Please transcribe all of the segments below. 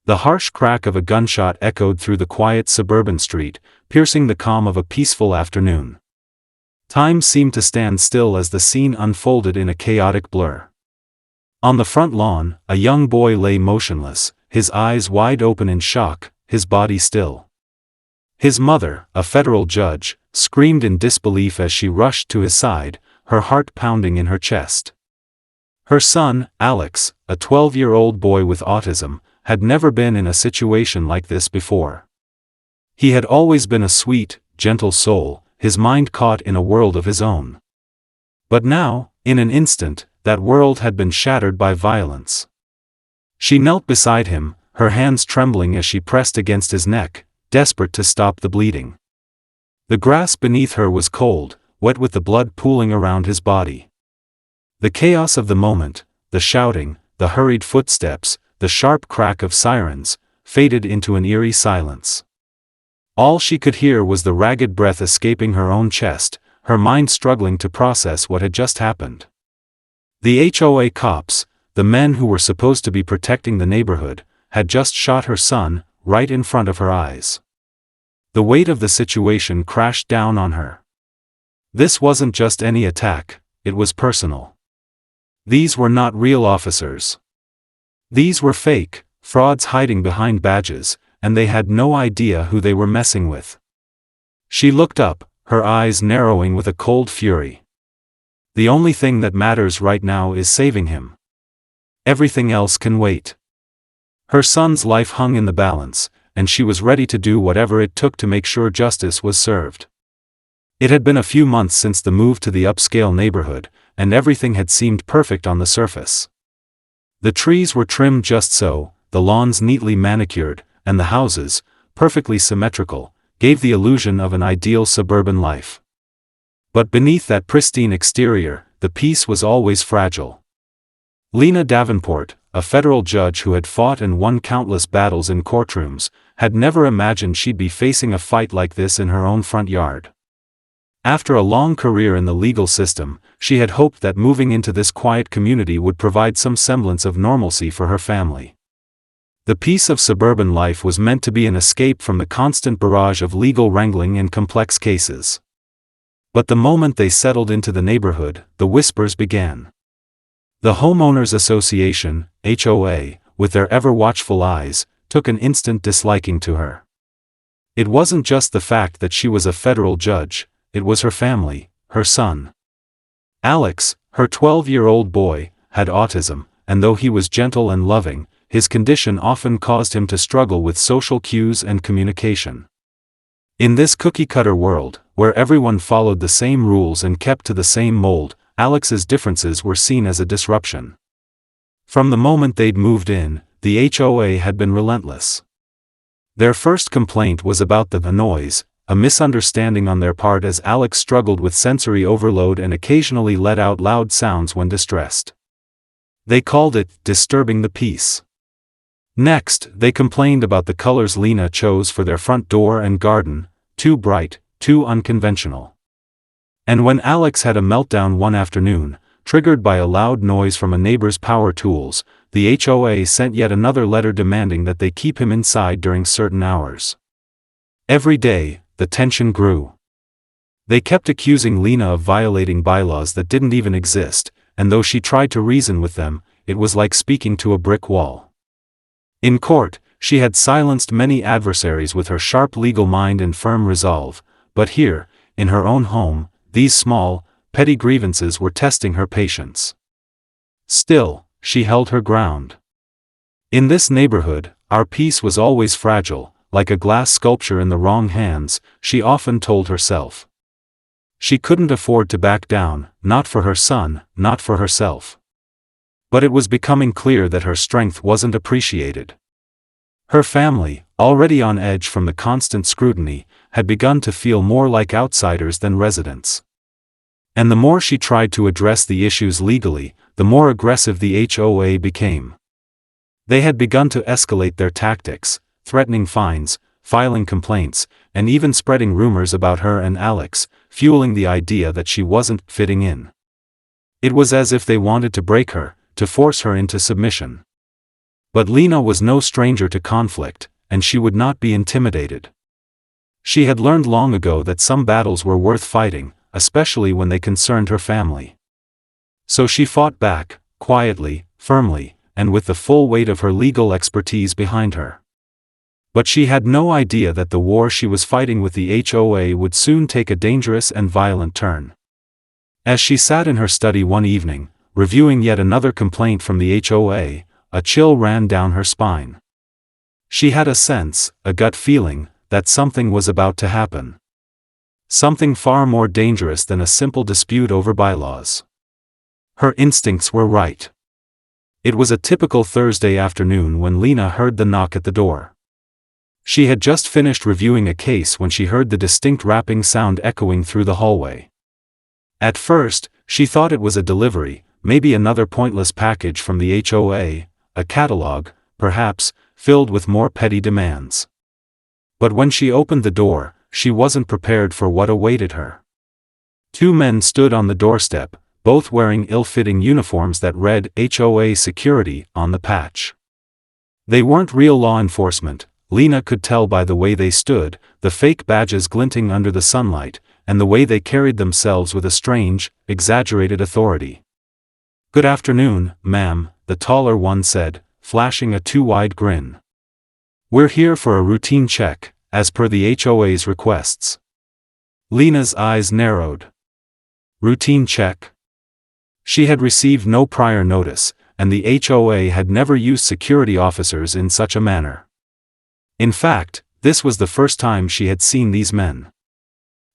The harsh crack of a gunshot echoed through the quiet suburban street, piercing the calm of a peaceful afternoon. Time seemed to stand still as the scene unfolded in a chaotic blur. On the front lawn, a young boy lay motionless, his eyes wide open in shock, his body still. His mother, a federal judge, screamed in disbelief as she rushed to his side, her heart pounding in her chest. Her son, Alex, a 12-year-old boy with autism, had never been in a situation like this before. He had always been a sweet, gentle soul, his mind caught in a world of his own. But now, in an instant, that world had been shattered by violence. She knelt beside him, her hands trembling as she pressed against his neck, desperate to stop the bleeding. The grass beneath her was cold, wet with the blood pooling around his body. The chaos of the moment, the shouting, the hurried footsteps, the sharp crack of sirens, faded into an eerie silence. All she could hear was the ragged breath escaping her own chest, her mind struggling to process what had just happened. The HOA cops, the men who were supposed to be protecting the neighborhood, had just shot her son, right in front of her eyes. The weight of the situation crashed down on her. This wasn't just any attack, it was personal. These were not real officers. These were fake, frauds hiding behind badges, and they had no idea who they were messing with. She looked up, her eyes narrowing with a cold fury. The only thing that matters right now is saving him. Everything else can wait. Her son's life hung in the balance, and she was ready to do whatever it took to make sure justice was served. It had been a few months since the move to the upscale neighborhood, and everything had seemed perfect on the surface. The trees were trimmed just so, the lawns neatly manicured, and the houses, perfectly symmetrical, gave the illusion of an ideal suburban life. But beneath that pristine exterior, the peace was always fragile. Lena Davenport, a federal judge who had fought and won countless battles in courtrooms, had never imagined she'd be facing a fight like this in her own front yard. After a long career in the legal system, she had hoped that moving into this quiet community would provide some semblance of normalcy for her family. The peace of suburban life was meant to be an escape from the constant barrage of legal wrangling and complex cases. But the moment they settled into the neighborhood, the whispers began. The Homeowners Association, HOA, with their ever-watchful eyes, took an instant disliking to her. It wasn't just the fact that she was a federal judge, it was her family, her son. Alex, her 12-year-old boy, had autism, and though he was gentle and loving, his condition often caused him to struggle with social cues and communication. In this cookie-cutter world, where everyone followed the same rules and kept to the same mold, Alex's differences were seen as a disruption. From the moment they'd moved in, the HOA had been relentless. Their first complaint was about the noise, a misunderstanding on their part as Alex struggled with sensory overload and occasionally let out loud sounds when distressed. They called it disturbing the peace. Next, they complained about the colors Lena chose for their front door and garden, too bright, too unconventional. And when Alex had a meltdown one afternoon, triggered by a loud noise from a neighbor's power tools, the HOA sent yet another letter demanding that they keep him inside during certain hours. Every day, the tension grew. They kept accusing Lena of violating bylaws that didn't even exist, and though she tried to reason with them, it was like speaking to a brick wall. In court, she had silenced many adversaries with her sharp legal mind and firm resolve, but here, in her own home, these small, petty grievances were testing her patience. Still, she held her ground. In this neighborhood, our peace was always fragile, like a glass sculpture in the wrong hands, she often told herself. She couldn't afford to back down, not for her son, not for herself. But it was becoming clear that her strength wasn't appreciated. Her family, already on edge from the constant scrutiny, had begun to feel more like outsiders than residents. And the more she tried to address the issues legally, the more aggressive the HOA became. They had begun to escalate their tactics, threatening fines, filing complaints, and even spreading rumors about her and Alex, fueling the idea that she wasn't fitting in. It was as if they wanted to break her, to force her into submission. But Lena was no stranger to conflict, and she would not be intimidated. She had learned long ago that some battles were worth fighting, especially when they concerned her family. So she fought back, quietly, firmly, and with the full weight of her legal expertise behind her. But she had no idea that the war she was fighting with the HOA would soon take a dangerous and violent turn. As she sat in her study one evening, reviewing yet another complaint from the HOA, a chill ran down her spine. She had a sense, a gut feeling, that something was about to happen. Something far more dangerous than a simple dispute over bylaws. Her instincts were right. It was a typical Thursday afternoon when Lena heard the knock at the door. She had just finished reviewing a case when she heard the distinct rapping sound echoing through the hallway. At first, she thought it was a delivery, maybe another pointless package from the HOA, a catalog, perhaps, filled with more petty demands. But when she opened the door, she wasn't prepared for what awaited her. Two men stood on the doorstep, both wearing ill-fitting uniforms that read HOA Security on the patch. They weren't real law enforcement, Lena could tell by the way they stood, the fake badges glinting under the sunlight, and the way they carried themselves with a strange, exaggerated authority. "Good afternoon, ma'am," the taller one said, flashing a too-wide grin. "We're here for a routine check, as per the HOA's requests." Lena's eyes narrowed. Routine check? She had received no prior notice, and the HOA had never used security officers in such a manner. In fact, this was the first time she had seen these men.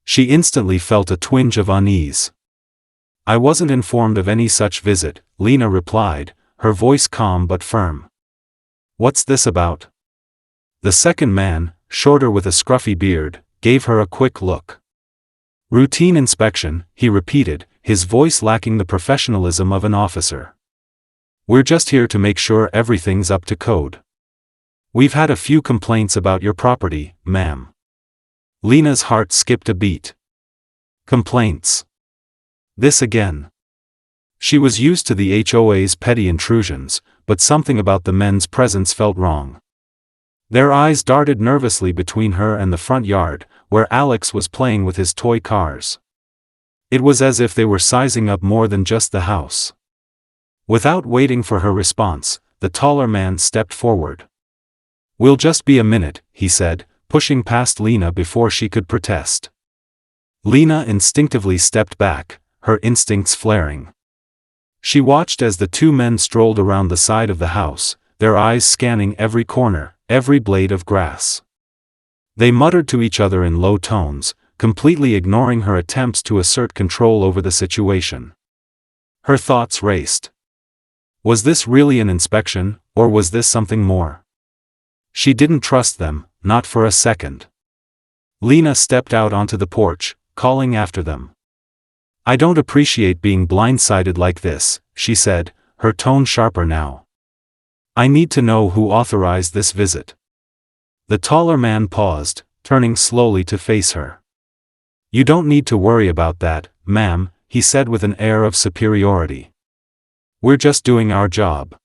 She instantly felt a twinge of unease. "I wasn't informed of any such visit," Lena replied, her voice calm but firm. "What's this about?" The second man, shorter with a scruffy beard, gave her a quick look. "Routine inspection," he repeated, his voice lacking the professionalism of an officer. "We're just here to make sure everything's up to code. We've had a few complaints about your property, ma'am." Lena's heart skipped a beat. Complaints. This again. She was used to the HOA's petty intrusions, but something about the men's presence felt wrong. Their eyes darted nervously between her and the front yard, where Alex was playing with his toy cars. It was as if they were sizing up more than just the house. Without waiting for her response, the taller man stepped forward. "We'll just be a minute," he said, pushing past Lena before she could protest. Lena instinctively stepped back, her instincts flaring. She watched as the two men strolled around the side of the house, their eyes scanning every corner, every blade of grass. They muttered to each other in low tones, completely ignoring her attempts to assert control over the situation. Her thoughts raced. Was this really an inspection, or was this something more? She didn't trust them, not for a second. Lena stepped out onto the porch, calling after them. "I don't appreciate being blindsided like this," she said, her tone sharper now. "I need to know who authorized this visit." The taller man paused, turning slowly to face her. "You don't need to worry about that, ma'am," he said with an air of superiority. "We're just doing our job.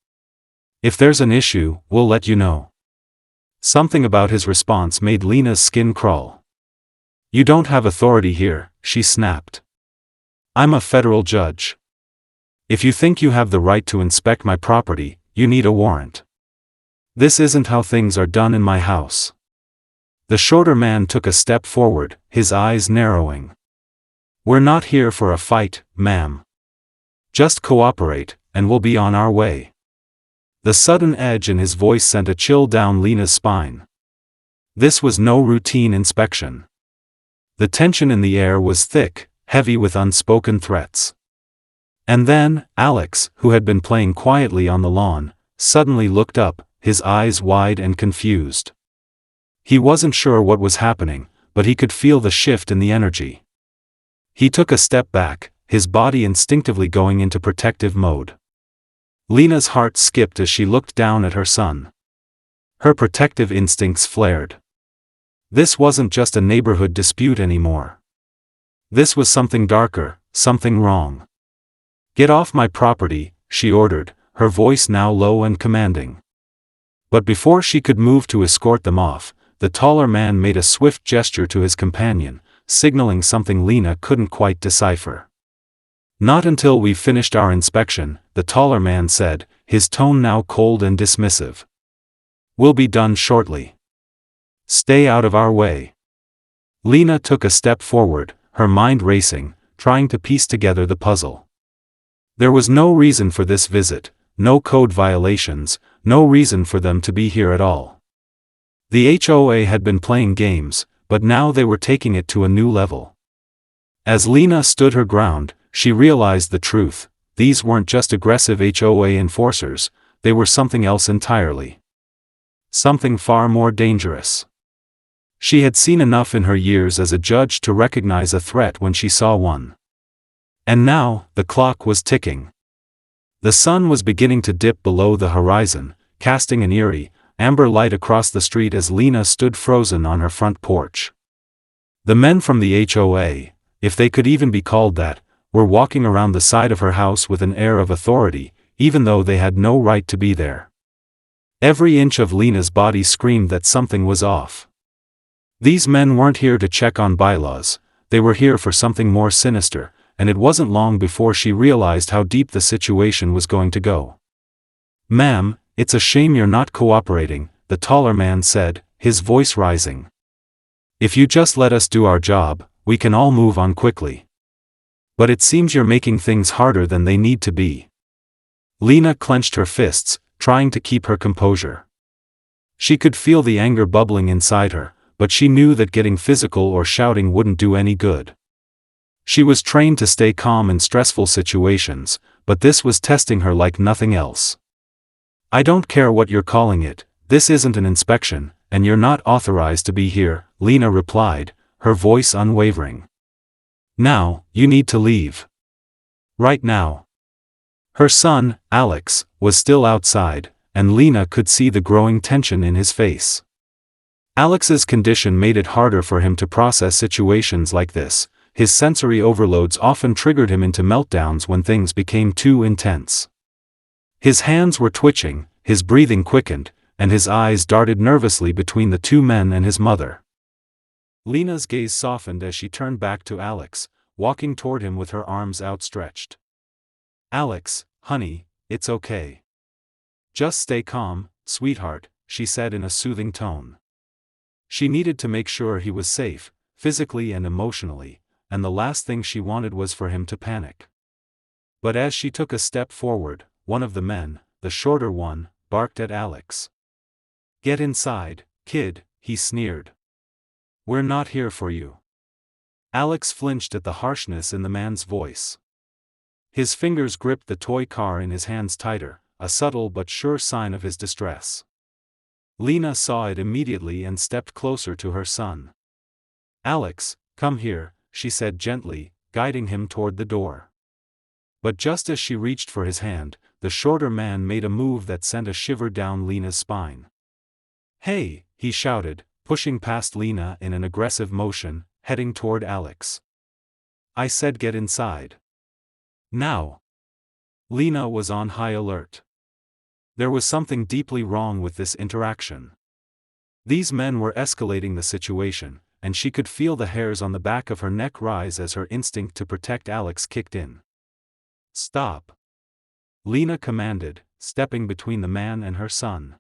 If there's an issue, we'll let you know." Something about his response made Lena's skin crawl. "You don't have authority here," she snapped. "I'm a federal judge. If you think you have the right to inspect my property, you need a warrant. This isn't how things are done in my house." The shorter man took a step forward, his eyes narrowing. "We're not here for a fight, ma'am. Just cooperate, and we'll be on our way." The sudden edge in his voice sent a chill down Lena's spine. This was no routine inspection. The tension in the air was thick, heavy with unspoken threats. And then, Alex, who had been playing quietly on the lawn, suddenly looked up, his eyes wide and confused. He wasn't sure what was happening, but he could feel the shift in the energy. He took a step back, his body instinctively going into protective mode. Lena's heart skipped as she looked down at her son. Her protective instincts flared. This wasn't just a neighborhood dispute anymore. This was something darker, something wrong. "Get off my property," she ordered, her voice now low and commanding. But before she could move to escort them off, the taller man made a swift gesture to his companion, signaling something Lena couldn't quite decipher. "Not until we've finished our inspection," the taller man said, his tone now cold and dismissive. "We'll be done shortly. Stay out of our way." Lena took a step forward, her mind racing, trying to piece together the puzzle. There was no reason for this visit, no code violations, no reason for them to be here at all. The HOA had been playing games, but now they were taking it to a new level. As Lena stood her ground, she realized the truth: these weren't just aggressive HOA enforcers, they were something else entirely. Something far more dangerous. She had seen enough in her years as a judge to recognize a threat when she saw one. And now, the clock was ticking. The sun was beginning to dip below the horizon, casting an eerie, amber light across the street as Lena stood frozen on her front porch. The men from the HOA, if they could even be called that, were walking around the side of her house with an air of authority, even though they had no right to be there. Every inch of Lena's body screamed that something was off. These men weren't here to check on bylaws, they were here for something more sinister, and it wasn't long before she realized how deep the situation was going to go. "Ma'am, it's a shame you're not cooperating," the taller man said, his voice rising. "If you just let us do our job, we can all move on quickly. But it seems you're making things harder than they need to be." Lena clenched her fists, trying to keep her composure. She could feel the anger bubbling inside her, but she knew that getting physical or shouting wouldn't do any good. She was trained to stay calm in stressful situations, but this was testing her like nothing else. "I don't care what you're calling it, this isn't an inspection, and you're not authorized to be here," Lena replied, her voice unwavering. "Now, you need to leave. Right now." Her son, Alex, was still outside, and Lena could see the growing tension in his face. Alex's condition made it harder for him to process situations like this. His sensory overloads often triggered him into meltdowns when things became too intense. His hands were twitching, his breathing quickened, and his eyes darted nervously between the two men and his mother. Lena's gaze softened as she turned back to Alex, walking toward him with her arms outstretched. "Alex, honey, it's okay. Just stay calm, sweetheart," she said in a soothing tone. She needed to make sure he was safe, physically and emotionally, and the last thing she wanted was for him to panic. But as she took a step forward, one of the men, the shorter one, barked at Alex. "Get inside, kid," he sneered. "We're not here for you." Alex flinched at the harshness in the man's voice. His fingers gripped the toy car in his hands tighter, a subtle but sure sign of his distress. Lena saw it immediately and stepped closer to her son. "Alex, come here," she said gently, guiding him toward the door. But just as she reached for his hand, the shorter man made a move that sent a shiver down Lena's spine. "Hey," he shouted, pushing past Lena in an aggressive motion, heading toward Alex. "I said get inside. Now." Lena was on high alert. There was something deeply wrong with this interaction. These men were escalating the situation, and she could feel the hairs on the back of her neck rise as her instinct to protect Alex kicked in. "Stop," Lena commanded, stepping between the man and her son.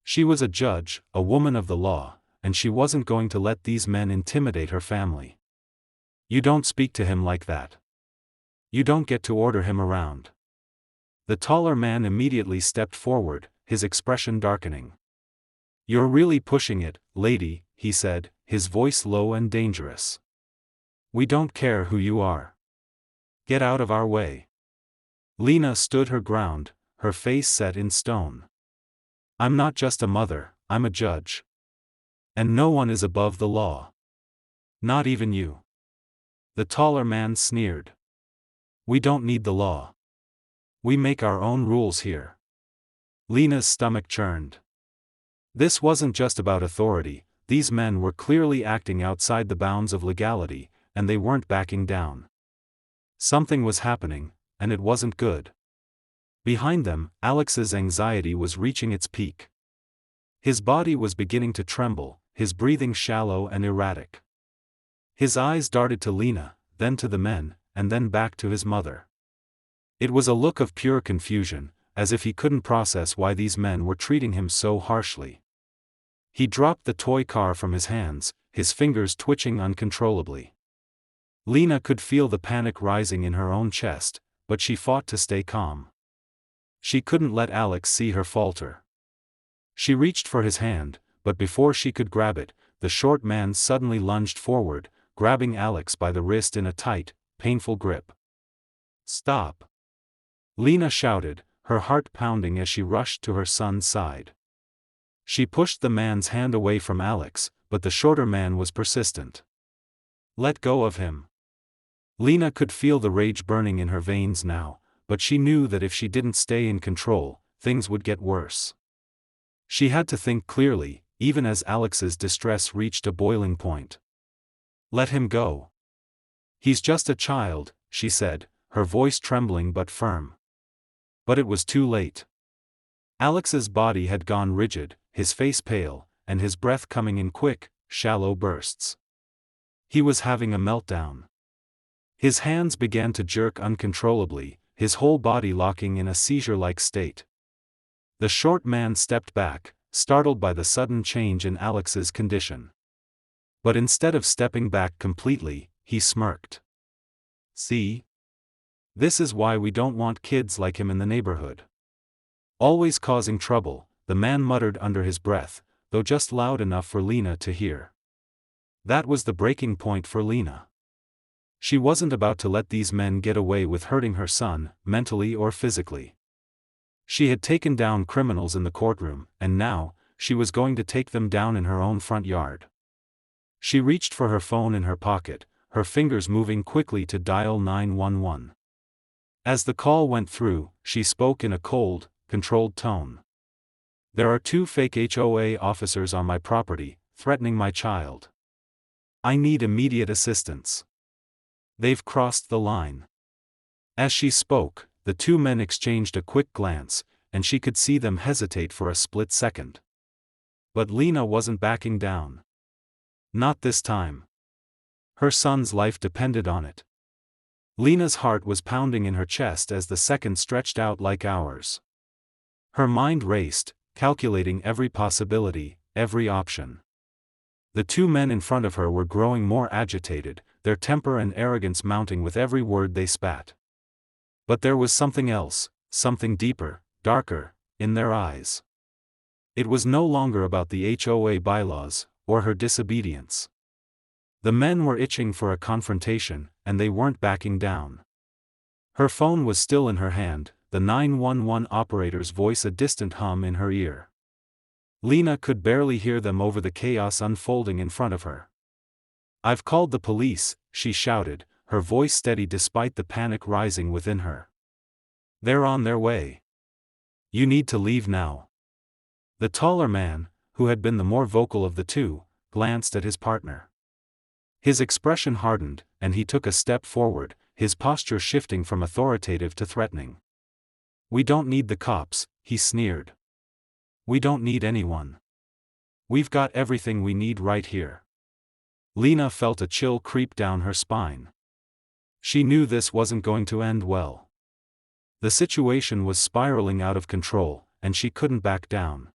She was a judge, a woman of the law, and she wasn't going to let these men intimidate her family. "You don't speak to him like that. You don't get to order him around." The taller man immediately stepped forward, his expression darkening. "You're really pushing it, lady," he said, his voice low and dangerous. "We don't care who you are. Get out of our way." Lena stood her ground, her face set in stone. "I'm not just a mother, I'm a judge. And no one is above the law. Not even you." The taller man sneered. "We don't need the law. We make our own rules here." Lena's stomach churned. This wasn't just about authority, these men were clearly acting outside the bounds of legality, and they weren't backing down. Something was happening, and it wasn't good. Behind them, Alex's anxiety was reaching its peak. His body was beginning to tremble, his breathing shallow and erratic. His eyes darted to Lena, then to the men, and then back to his mother. It was a look of pure confusion, as if he couldn't process why these men were treating him so harshly. He dropped the toy car from his hands, his fingers twitching uncontrollably. Lena could feel the panic rising in her own chest, but she fought to stay calm. She couldn't let Alex see her falter. She reached for his hand, but before she could grab it, the short man suddenly lunged forward, grabbing Alex by the wrist in a tight, painful grip. "Stop!" Lena shouted, her heart pounding as she rushed to her son's side. She pushed the man's hand away from Alex, but the shorter man was persistent. "Let go of him." Lena could feel the rage burning in her veins now, but she knew that if she didn't stay in control, things would get worse. She had to think clearly, even as Alex's distress reached a boiling point. "Let him go. He's just a child," she said, her voice trembling but firm. But it was too late. Alex's body had gone rigid, his face pale, and his breath coming in quick, shallow bursts. He was having a meltdown. His hands began to jerk uncontrollably, his whole body locking in a seizure-like state. The short man stepped back, startled by the sudden change in Alex's condition. But instead of stepping back completely, he smirked. "See? This is why we don't want kids like him in the neighborhood. Always causing trouble," the man muttered under his breath, though just loud enough for Lena to hear. That was the breaking point for Lena. She wasn't about to let these men get away with hurting her son, mentally or physically. She had taken down criminals in the courtroom, and now, she was going to take them down in her own front yard. She reached for her phone in her pocket, her fingers moving quickly to dial 911. As the call went through, she spoke in a cold, controlled tone. "There are 2 fake HOA officers on my property, threatening my child. I need immediate assistance. They've crossed the line." As she spoke, the 2 men exchanged a quick glance, and she could see them hesitate for a split second. But Lena wasn't backing down. Not this time. Her son's life depended on it. Lena's heart was pounding in her chest as the seconds stretched out like hours. Her mind raced, calculating every possibility, every option. The 2 men in front of her were growing more agitated, their temper and arrogance mounting with every word they spat. But there was something else, something deeper, darker, in their eyes. It was no longer about the HOA bylaws, or her disobedience. The men were itching for a confrontation, and they weren't backing down. Her phone was still in her hand, the 911 operator's voice a distant hum in her ear. Lena could barely hear them over the chaos unfolding in front of her. "I've called the police," she shouted, her voice steady despite the panic rising within her. "They're on their way. You need to leave now." The taller man, who had been the more vocal of the 2, glanced at his partner. His expression hardened, and he took a step forward, his posture shifting from authoritative to threatening. "We don't need the cops," he sneered. "We don't need anyone. We've got everything we need right here." Lena felt a chill creep down her spine. She knew this wasn't going to end well. The situation was spiraling out of control, and she couldn't back down.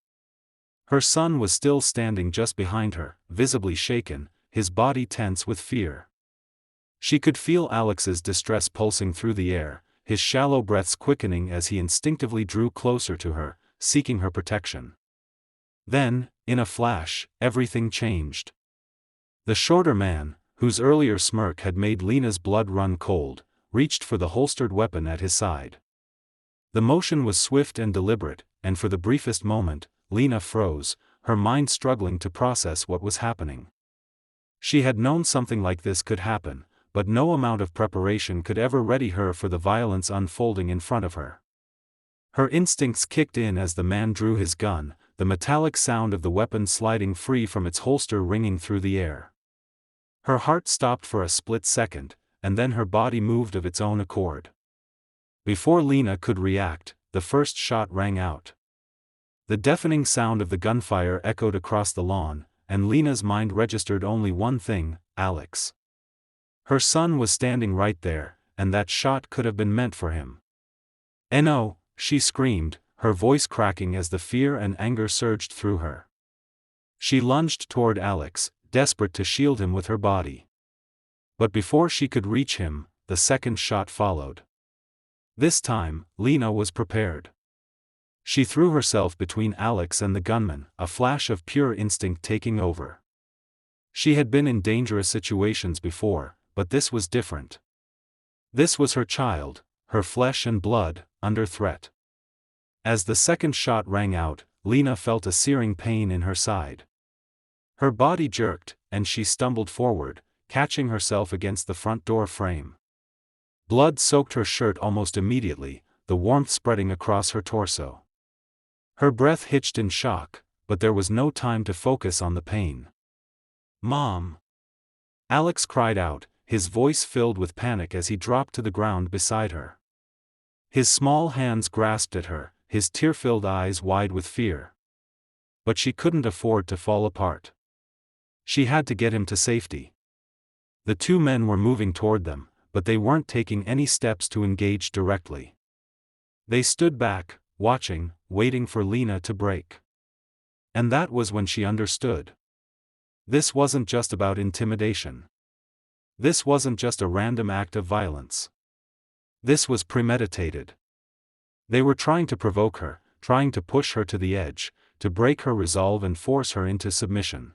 Her son was still standing just behind her, visibly shaken, his body tense with fear. She could feel Alex's distress pulsing through the air, his shallow breaths quickening as he instinctively drew closer to her, seeking her protection. Then, in a flash, everything changed. The shorter man, whose earlier smirk had made Lena's blood run cold, reached for the holstered weapon at his side. The motion was swift and deliberate, and for the briefest moment, Lena froze, her mind struggling to process what was happening. She had known something like this could happen, but no amount of preparation could ever ready her for the violence unfolding in front of her. Her instincts kicked in as the man drew his gun, the metallic sound of the weapon sliding free from its holster ringing through the air. Her heart stopped for a split second, and then her body moved of its own accord. Before Lena could react, the first shot rang out. The deafening sound of the gunfire echoed across the lawn, and Lena's mind registered only one thing: Alex. Her son was standing right there, and that shot could have been meant for him. "No!" she screamed, her voice cracking as the fear and anger surged through her. She lunged toward Alex, desperate to shield him with her body. But before she could reach him, the second shot followed. This time, Lena was prepared. She threw herself between Alex and the gunman, a flash of pure instinct taking over. She had been in dangerous situations before, but this was different. This was her child, her flesh and blood, under threat. As the second shot rang out, Lena felt a searing pain in her side. Her body jerked, and she stumbled forward, catching herself against the front door frame. Blood soaked her shirt almost immediately, the warmth spreading across her torso. Her breath hitched in shock, but there was no time to focus on the pain. "Mom!" Alex cried out, his voice filled with panic as he dropped to the ground beside her. His small hands grasped at her, his tear-filled eyes wide with fear. But she couldn't afford to fall apart. She had to get him to safety. The two men were moving toward them, but they weren't taking any steps to engage directly. They stood back, watching, waiting for Lena to break. And that was when she understood. This wasn't just about intimidation. This wasn't just a random act of violence. This was premeditated. They were trying to provoke her, trying to push her to the edge, to break her resolve and force her into submission.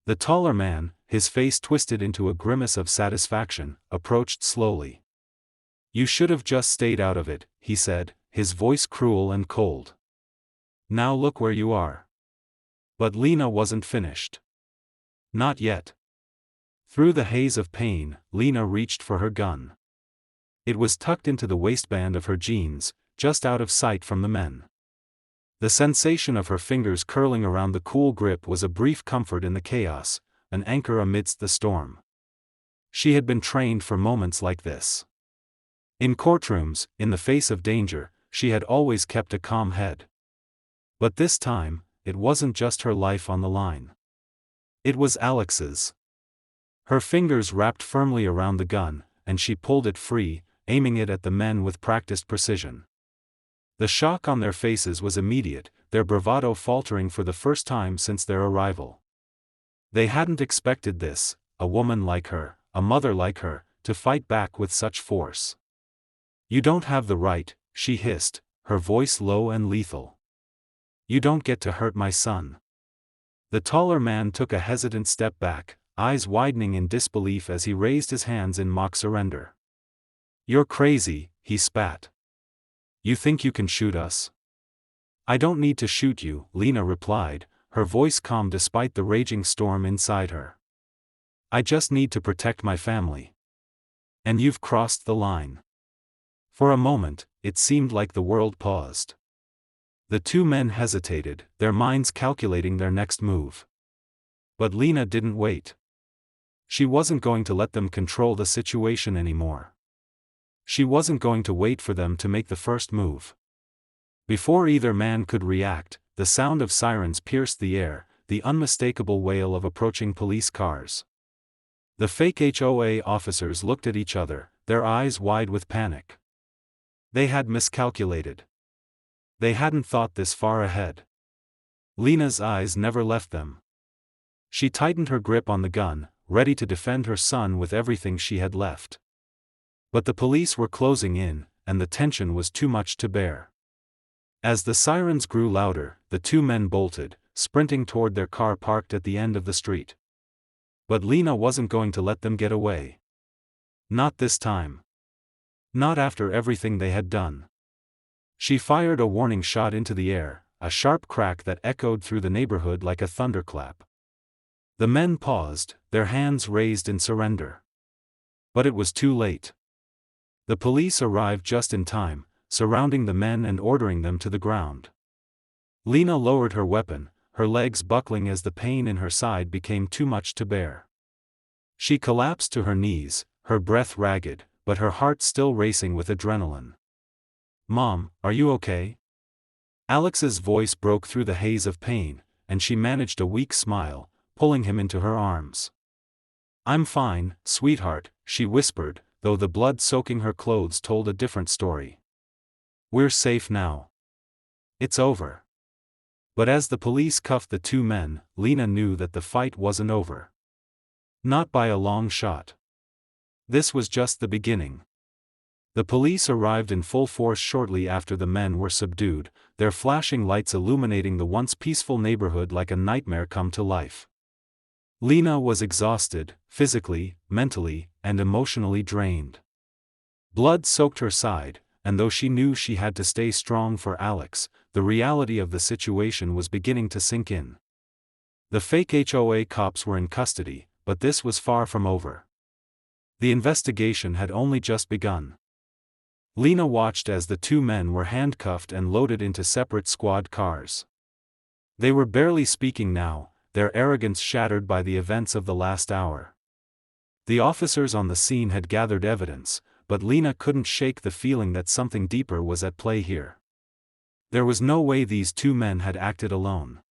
The taller man, his face twisted into a grimace of satisfaction, approached slowly. "You should have just stayed out of it," he said, his voice cruel and cold. "Now look where you are." But Lena wasn't finished. Not yet. Through the haze of pain, Lena reached for her gun. It was tucked into the waistband of her jeans, just out of sight from the men. The sensation of her fingers curling around the cool grip was a brief comfort in the chaos, an anchor amidst the storm. She had been trained for moments like this. In courtrooms, in the face of danger, she had always kept a calm head. But this time, it wasn't just her life on the line. It was Alex's. Her fingers wrapped firmly around the gun, and she pulled it free, aiming it at the men with practiced precision. The shock on their faces was immediate, their bravado faltering for the first time since their arrival. They hadn't expected this, a woman like her, a mother like her, to fight back with such force. "You don't have the right," she hissed, her voice low and lethal. "You don't get to hurt my son." The taller man took a hesitant step back, eyes widening in disbelief as he raised his hands in mock surrender. "You're crazy," he spat. "You think you can shoot us?" "I don't need to shoot you," Lena replied, her voice calm despite the raging storm inside her. "I just need to protect my family." "And you've crossed the line." For a moment, it seemed like the world paused. The two men hesitated, their minds calculating their next move. But Lena didn't wait. She wasn't going to let them control the situation anymore. She wasn't going to wait for them to make the first move. Before either man could react, the sound of sirens pierced the air, the unmistakable wail of approaching police cars. The fake HOA officers looked at each other, their eyes wide with panic. They had miscalculated. They hadn't thought this far ahead. Lena's eyes never left them. She tightened her grip on the gun, ready to defend her son with everything she had left. But the police were closing in, and the tension was too much to bear. As the sirens grew louder, the two men bolted, sprinting toward their car parked at the end of the street. But Lena wasn't going to let them get away. Not this time. Not after everything they had done. She fired a warning shot into the air, a sharp crack that echoed through the neighborhood like a thunderclap. The men paused, their hands raised in surrender. But it was too late. The police arrived just in time, surrounding the men and ordering them to the ground. Lena lowered her weapon, her legs buckling as the pain in her side became too much to bear. She collapsed to her knees, her breath ragged, but her heart still racing with adrenaline. "Mom, are you okay?" Alex's voice broke through the haze of pain, and she managed a weak smile, pulling him into her arms. "I'm fine, sweetheart," she whispered, though the blood soaking her clothes told a different story. "We're safe now. It's over." But as the police cuffed the two men, Lena knew that the fight wasn't over. Not by a long shot. This was just the beginning. The police arrived in full force shortly after the men were subdued, their flashing lights illuminating the once peaceful neighborhood like a nightmare come to life. Lena was exhausted, physically, mentally, and emotionally drained. Blood soaked her side, and though she knew she had to stay strong for Alex, the reality of the situation was beginning to sink in. The fake HOA cops were in custody, but this was far from over. The investigation had only just begun. Lena watched as the two men were handcuffed and loaded into separate squad cars. They were barely speaking now, their arrogance shattered by the events of the last hour. The officers on the scene had gathered evidence, but Lena couldn't shake the feeling that something deeper was at play here. There was no way these two men had acted alone.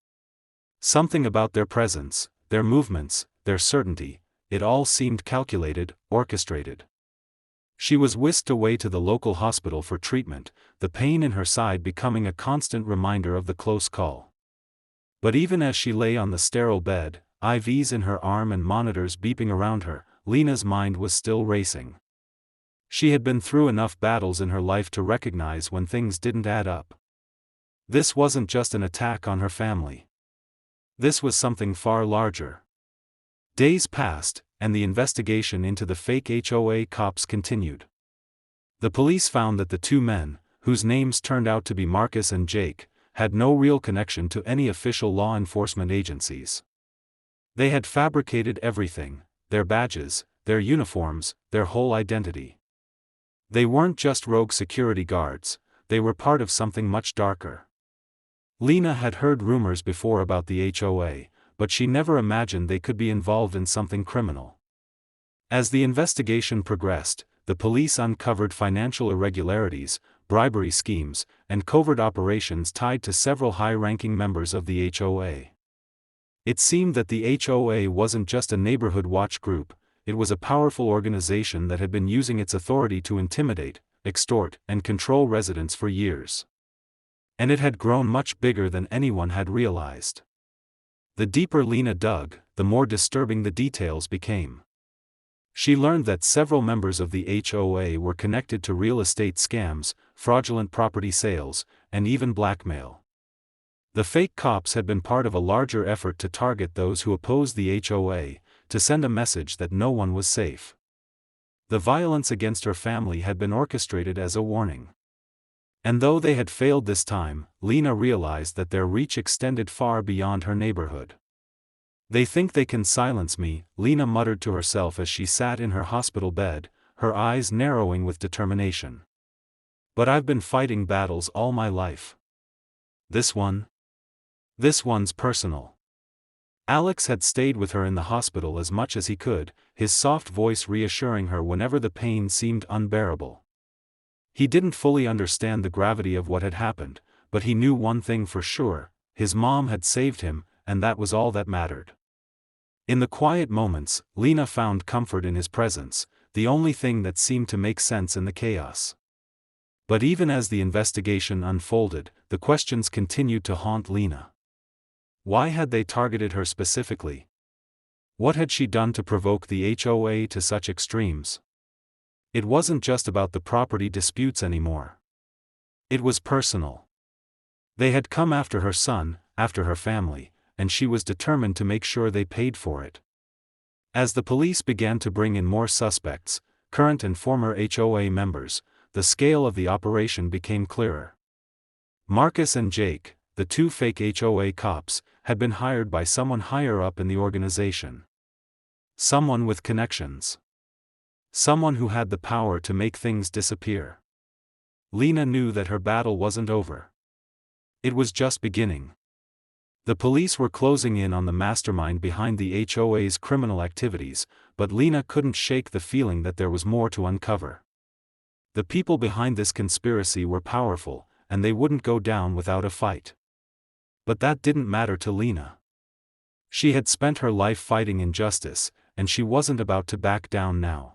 Something about their presence, their movements, their certainty, it all seemed calculated, orchestrated. She was whisked away to the local hospital for treatment, the pain in her side becoming a constant reminder of the close call. But even as she lay on the sterile bed, IVs in her arm and monitors beeping around her, Lena's mind was still racing. She had been through enough battles in her life to recognize when things didn't add up. This wasn't just an attack on her family. This was something far larger. Days passed, and the investigation into the fake HOA cops continued. The police found that the two men, whose names turned out to be Marcus and Jake, had no real connection to any official law enforcement agencies. They had fabricated everything, their badges, their uniforms, their whole identity. They weren't just rogue security guards, they were part of something much darker. Lena had heard rumors before about the HOA, but she never imagined they could be involved in something criminal. As the investigation progressed, the police uncovered financial irregularities, bribery schemes, and covert operations tied to several high-ranking members of the HOA. It seemed that the HOA wasn't just a neighborhood watch group, it was a powerful organization that had been using its authority to intimidate, extort, and control residents for years. And it had grown much bigger than anyone had realized. The deeper Lena dug, the more disturbing the details became. She learned that several members of the HOA were connected to real estate scams, fraudulent property sales, and even blackmail. The fake cops had been part of a larger effort to target those who opposed the HOA, to send a message that no one was safe. The violence against her family had been orchestrated as a warning. And though they had failed this time, Lena realized that their reach extended far beyond her neighborhood. "They think they can silence me," Lena muttered to herself as she sat in her hospital bed, her eyes narrowing with determination. "But I've been fighting battles all my life. This one's personal." Alex had stayed with her in the hospital as much as he could, his soft voice reassuring her whenever the pain seemed unbearable. He didn't fully understand the gravity of what had happened, but he knew one thing for sure: his mom had saved him, and that was all that mattered. In the quiet moments, Lena found comfort in his presence, the only thing that seemed to make sense in the chaos. But even as the investigation unfolded, the questions continued to haunt Lena. Why had they targeted her specifically? What had she done to provoke the HOA to such extremes? It wasn't just about the property disputes anymore. It was personal. They had come after her son, after her family, and she was determined to make sure they paid for it. As the police began to bring in more suspects, current and former HOA members, the scale of the operation became clearer. Marcus and Jake, the two fake HOA cops, had been hired by someone higher up in the organization. Someone with connections. Someone who had the power to make things disappear. Lena knew that her battle wasn't over. It was just beginning. The police were closing in on the mastermind behind the HOA's criminal activities, but Lena couldn't shake the feeling that there was more to uncover. The people behind this conspiracy were powerful, and they wouldn't go down without a fight. But that didn't matter to Lena. She had spent her life fighting injustice, and she wasn't about to back down now.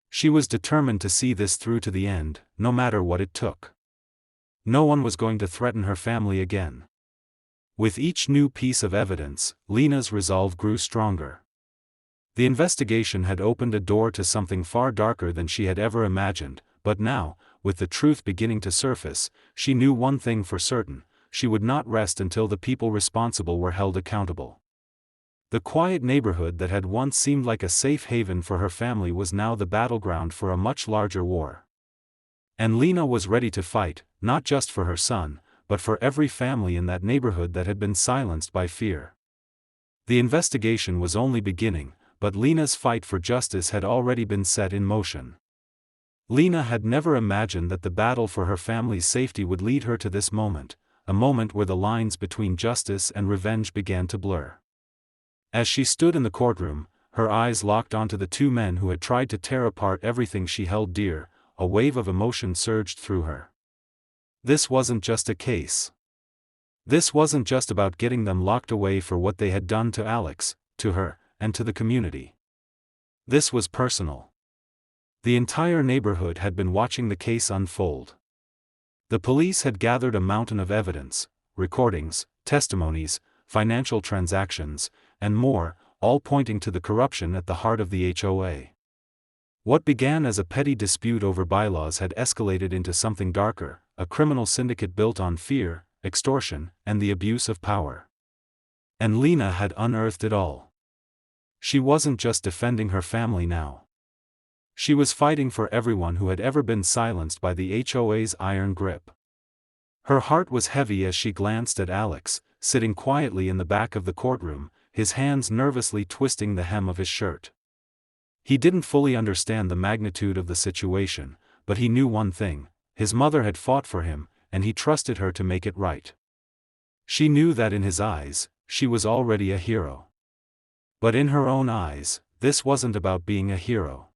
She was determined to see this through to the end, no matter what it took. No one was going to threaten her family again. With each new piece of evidence, Lena's resolve grew stronger. The investigation had opened a door to something far darker than she had ever imagined, but now, with the truth beginning to surface, she knew one thing for certain: she would not rest until the people responsible were held accountable. The quiet neighborhood that had once seemed like a safe haven for her family was now the battleground for a much larger war. And Lena was ready to fight, not just for her son, but for every family in that neighborhood that had been silenced by fear. The investigation was only beginning, but Lena's fight for justice had already been set in motion. Lena had never imagined that the battle for her family's safety would lead her to this moment, a moment where the lines between justice and revenge began to blur. As she stood in the courtroom, her eyes locked onto the two men who had tried to tear apart everything she held dear, a wave of emotion surged through her. This wasn't just a case. This wasn't just about getting them locked away for what they had done to Alex, to her, and to the community. This was personal. The entire neighborhood had been watching the case unfold. The police had gathered a mountain of evidence, recordings, testimonies, financial transactions, and more, all pointing to the corruption at the heart of the HOA. What began as a petty dispute over bylaws had escalated into something darker, a criminal syndicate built on fear, extortion, and the abuse of power. And Lena had unearthed it all. She wasn't just defending her family now. She was fighting for everyone who had ever been silenced by the HOA's iron grip. Her heart was heavy as she glanced at Alex, sitting quietly in the back of the courtroom, his hands nervously twisting the hem of his shirt. He didn't fully understand the magnitude of the situation, but he knew one thing: his mother had fought for him, and he trusted her to make it right. She knew that in his eyes, she was already a hero. But in her own eyes, this wasn't about being a hero.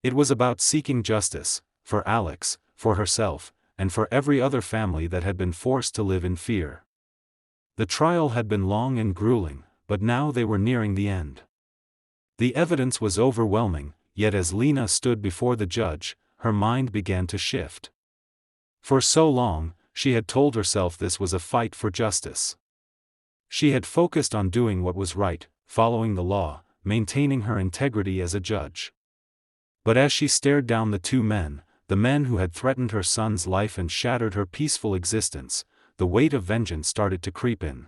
It was about seeking justice, for Alex, for herself, and for every other family that had been forced to live in fear. The trial had been long and grueling, but now they were nearing the end. The evidence was overwhelming, yet as Lena stood before the judge, her mind began to shift. For so long, she had told herself this was a fight for justice. She had focused on doing what was right, following the law, maintaining her integrity as a judge. But as she stared down the two men, the men who had threatened her son's life and shattered her peaceful existence, the weight of vengeance started to creep in.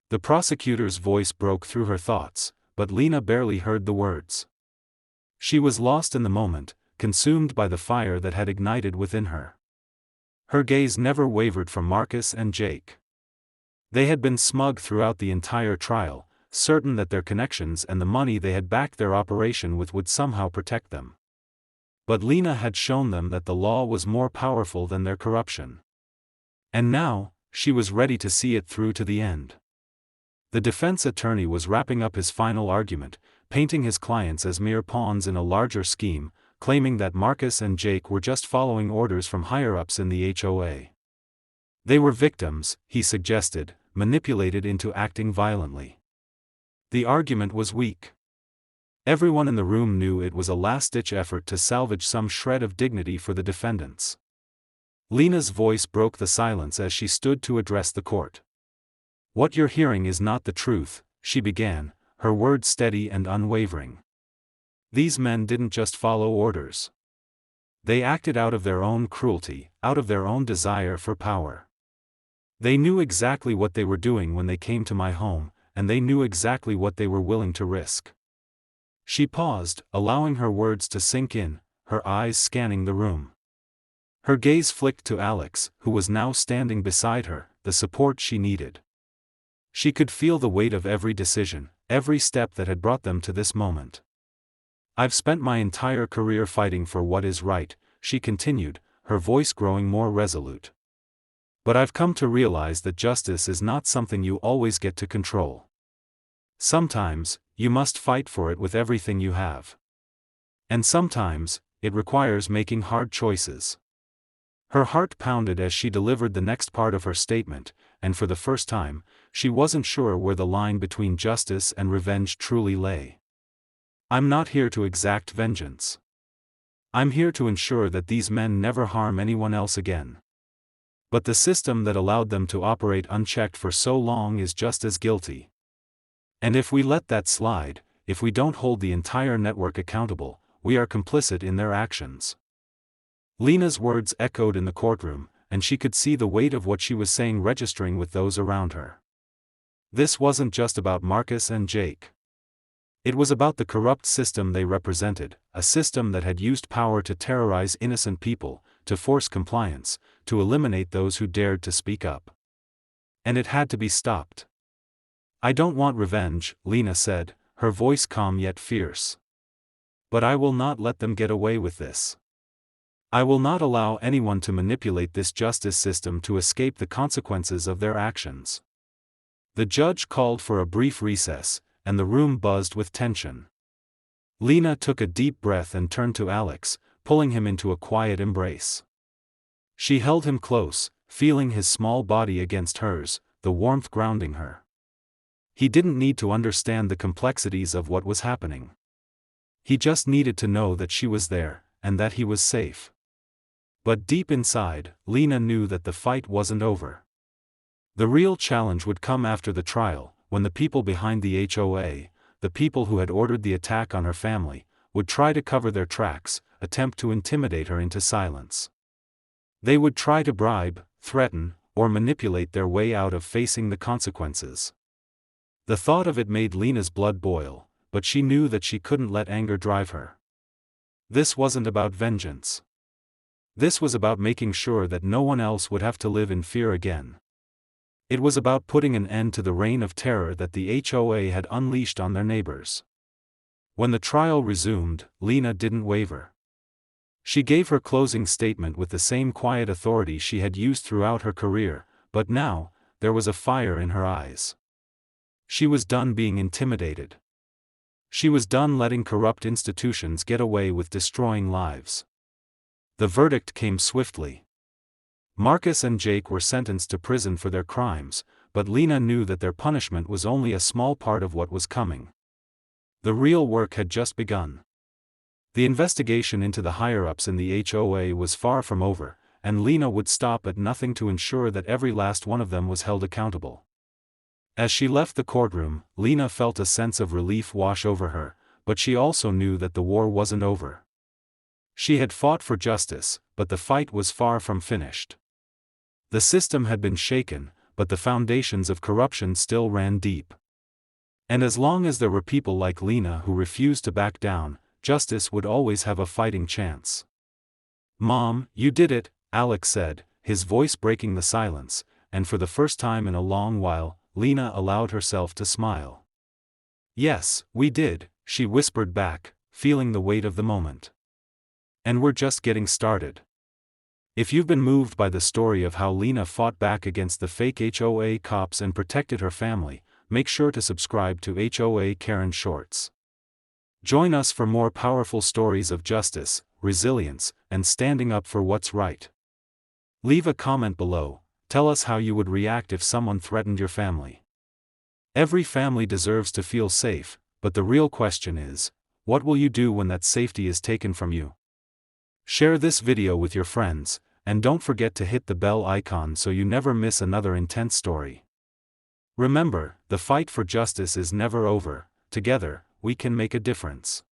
The prosecutor's voice broke through her thoughts, but Lena barely heard the words. She was lost in the moment, consumed by the fire that had ignited within her. Her gaze never wavered from Marcus and Jake. They had been smug throughout the entire trial, certain that their connections and the money they had backed their operation with would somehow protect them. But Lena had shown them that the law was more powerful than their corruption. And now, she was ready to see it through to the end. The defense attorney was wrapping up his final argument, painting his clients as mere pawns in a larger scheme, claiming that Marcus and Jake were just following orders from higher-ups in the HOA. They were victims, he suggested, manipulated into acting violently. The argument was weak. Everyone in the room knew it was a last-ditch effort to salvage some shred of dignity for the defendants. Lena's voice broke the silence as she stood to address the court. "What you're hearing is not the truth," she began, her words steady and unwavering. "These men didn't just follow orders. They acted out of their own cruelty, out of their own desire for power. They knew exactly what they were doing when they came to my home, and they knew exactly what they were willing to risk." She paused, allowing her words to sink in, her eyes scanning the room. Her gaze flicked to Alex, who was now standing beside her, the support she needed. She could feel the weight of every decision, every step that had brought them to this moment. "I've spent my entire career fighting for what is right," she continued, her voice growing more resolute. "But I've come to realize that justice is not something you always get to control. Sometimes, you must fight for it with everything you have. And sometimes, it requires making hard choices." Her heart pounded as she delivered the next part of her statement, and for the first time, she wasn't sure where the line between justice and revenge truly lay. "I'm not here to exact vengeance. I'm here to ensure that these men never harm anyone else again. But the system that allowed them to operate unchecked for so long is just as guilty. And if we let that slide, if we don't hold the entire network accountable, we are complicit in their actions." Lena's words echoed in the courtroom, and she could see the weight of what she was saying registering with those around her. This wasn't just about Marcus and Jake. It was about the corrupt system they represented, a system that had used power to terrorize innocent people, to force compliance, to eliminate those who dared to speak up. And it had to be stopped. "I don't want revenge," Lena said, her voice calm yet fierce. "But I will not let them get away with this. I will not allow anyone to manipulate this justice system to escape the consequences of their actions." The judge called for a brief recess, and the room buzzed with tension. Lena took a deep breath and turned to Alex, pulling him into a quiet embrace. She held him close, feeling his small body against hers, the warmth grounding her. He didn't need to understand the complexities of what was happening. He just needed to know that she was there, and that he was safe. But deep inside, Lena knew that the fight wasn't over. The real challenge would come after the trial, when the people behind the HOA, the people who had ordered the attack on her family, would try to cover their tracks, attempt to intimidate her into silence. They would try to bribe, threaten, or manipulate their way out of facing the consequences. The thought of it made Lena's blood boil, but she knew that she couldn't let anger drive her. This wasn't about vengeance. This was about making sure that no one else would have to live in fear again. It was about putting an end to the reign of terror that the HOA had unleashed on their neighbors. When the trial resumed, Lena didn't waver. She gave her closing statement with the same quiet authority she had used throughout her career, but now, there was a fire in her eyes. She was done being intimidated. She was done letting corrupt institutions get away with destroying lives. The verdict came swiftly. Marcus and Jake were sentenced to prison for their crimes, but Lena knew that their punishment was only a small part of what was coming. The real work had just begun. The investigation into the higher-ups in the HOA was far from over, and Lena would stop at nothing to ensure that every last one of them was held accountable. As she left the courtroom, Lena felt a sense of relief wash over her, but she also knew that the war wasn't over. She had fought for justice, but the fight was far from finished. The system had been shaken, but the foundations of corruption still ran deep. And as long as there were people like Lena who refused to back down, justice would always have a fighting chance. "Mom, you did it," Alex said, his voice breaking the silence, and for the first time in a long while, Lena allowed herself to smile. "Yes, we did," she whispered back, feeling the weight of the moment. "And we're just getting started." If you've been moved by the story of how Lena fought back against the fake HOA cops and protected her family, make sure to subscribe to HOA Karen Shorts. Join us for more powerful stories of justice, resilience, and standing up for what's right. Leave a comment below, tell us how you would react if someone threatened your family. Every family deserves to feel safe, but the real question is, what will you do when that safety is taken from you? Share this video with your friends, and don't forget to hit the bell icon so you never miss another intense story. Remember, the fight for justice is never over. Together, we can make a difference.